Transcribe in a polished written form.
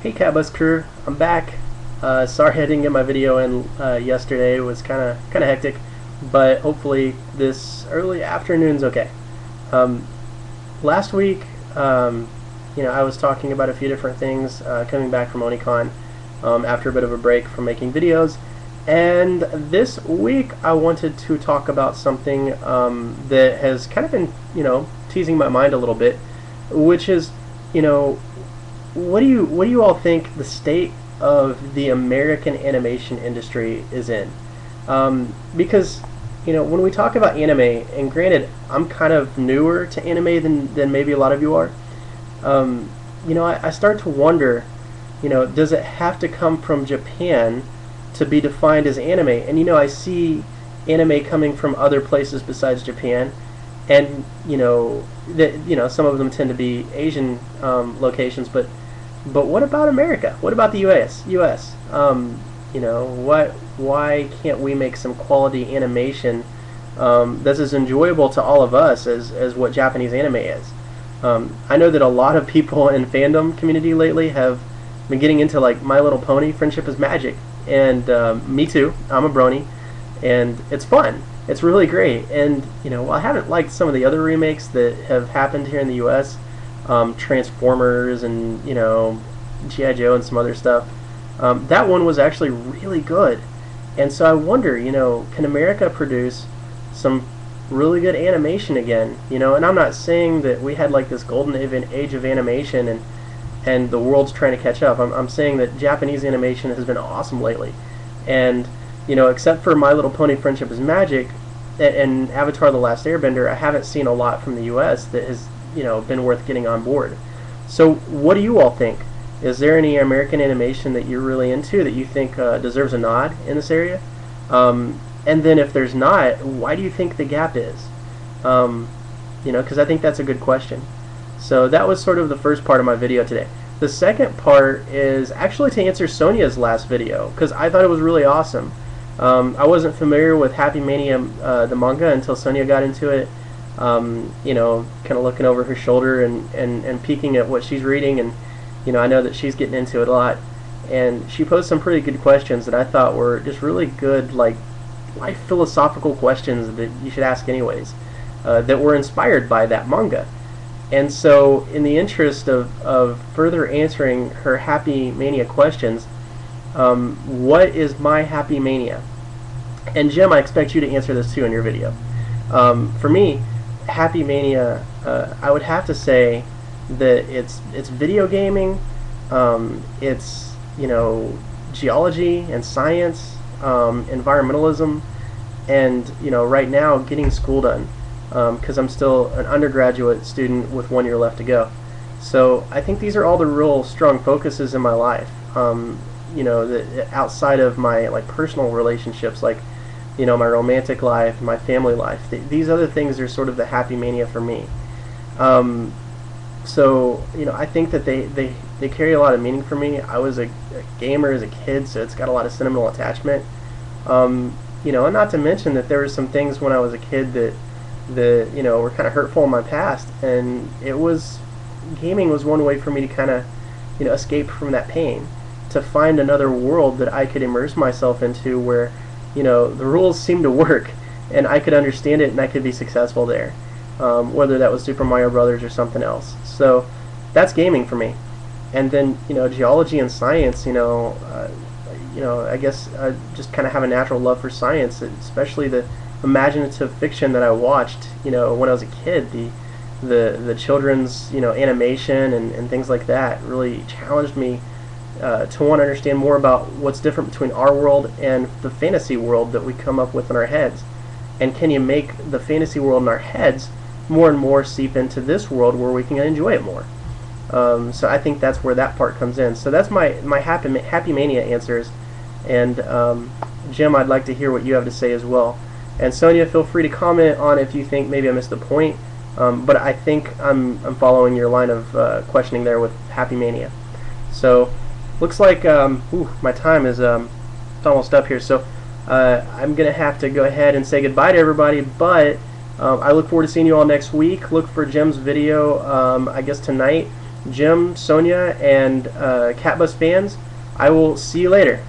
Hey Catbus crew, I'm back. Sorry I didn't get my video in yesterday. It was kind of hectic, but hopefully this early afternoon's okay. Um, Last week, I was talking about a few different things coming back from OniCon after a bit of a break from making videos, and this week I wanted to talk about something that has kind of been teasing my mind a little bit, which is you know what do you all think the state of the American animation industry is in? Because when we talk about anime, and granted, I'm kind of newer to anime than maybe a lot of you are. I start to wonder, does it have to come from Japan to be defined as anime? And I see anime coming from other places besides Japan, and that some of them tend to be Asian locations, but what about America? What about the U.S.? Why can't we make some quality animation that's as enjoyable to all of us as what Japanese anime is? I know that a lot of people in fandom community lately have been getting into like My Little Pony, Friendship is Magic, and me too. I'm a brony, and it's fun. It's really great, and while I haven't liked some of the other remakes that have happened here in the U.S., Transformers and G.I. Joe and some other stuff. That one was actually really good, and so I wonder, can America produce some really good animation again? And I'm not saying that we had like this golden age of animation and the world's trying to catch up. I'm saying that Japanese animation has been awesome lately, and except for My Little Pony, Friendship is Magic, and Avatar: The Last Airbender, I haven't seen a lot from the U.S. that has been worth getting on board. So what do you all think? Is there any American animation that you're really into that you think deserves a nod in this area? And then if there's not, why do you think the gap is? Because I think that's a good question. So that was sort of the first part of my video today. The second part is actually to answer Sonya's last video, because I thought it was really awesome. I wasn't familiar with Happy Mania, the manga, until Sonya got into it. Kind of looking over her shoulder and peeking at what she's reading, and I know that she's getting into it a lot, and she posed some pretty good questions that I thought were just really good, like life philosophical questions that you should ask anyways, that were inspired by that manga. And so in the interest of further answering her Happy Mania questions, what is my Happy Mania? And Jim, I expect you to answer this too in your video. For me, Happy Mania, I would have to say that it's video gaming, it's geology and science, environmentalism, and right now getting school done, because I'm still an undergraduate student with 1 year left to go. So I think these are all the real strong focuses in my life. Outside of my personal relationships, like my romantic life, my family life. These other things are sort of the Happy Mania for me. So I think that they carry a lot of meaning for me. I was a gamer as a kid, so it's got a lot of sentimental attachment. And not to mention that there were some things when I was a kid that were kind of hurtful in my past, and gaming was one way for me to kind of escape from that pain, to find another world that I could immerse myself into where the rules seemed to work and I could understand it and I could be successful there, whether that was Super Mario Brothers or something else. So that's gaming for me. And then geology and science, I guess I just kind of have a natural love for science, especially the imaginative fiction that I watched when I was a kid. The children's animation and things like that really challenged me to want to understand more about what's different between our world and the fantasy world that we come up with in our heads. And can you make the fantasy world in our heads more and more seep into this world where we can enjoy it more? So I think that's where that part comes in. So that's my Happy Mania answers. And Jim, I'd like to hear what you have to say as well. And Sonya, feel free to comment on if you think maybe I missed the point. But I think I'm following your line of questioning there with Happy Mania. So looks like my time is it's almost up here. So I'm gonna have to go ahead and say goodbye to everybody. But I look forward to seeing you all next week. Look for Jim's video, I guess tonight, Jim, Sonya, and Catbus fans, I will see you later.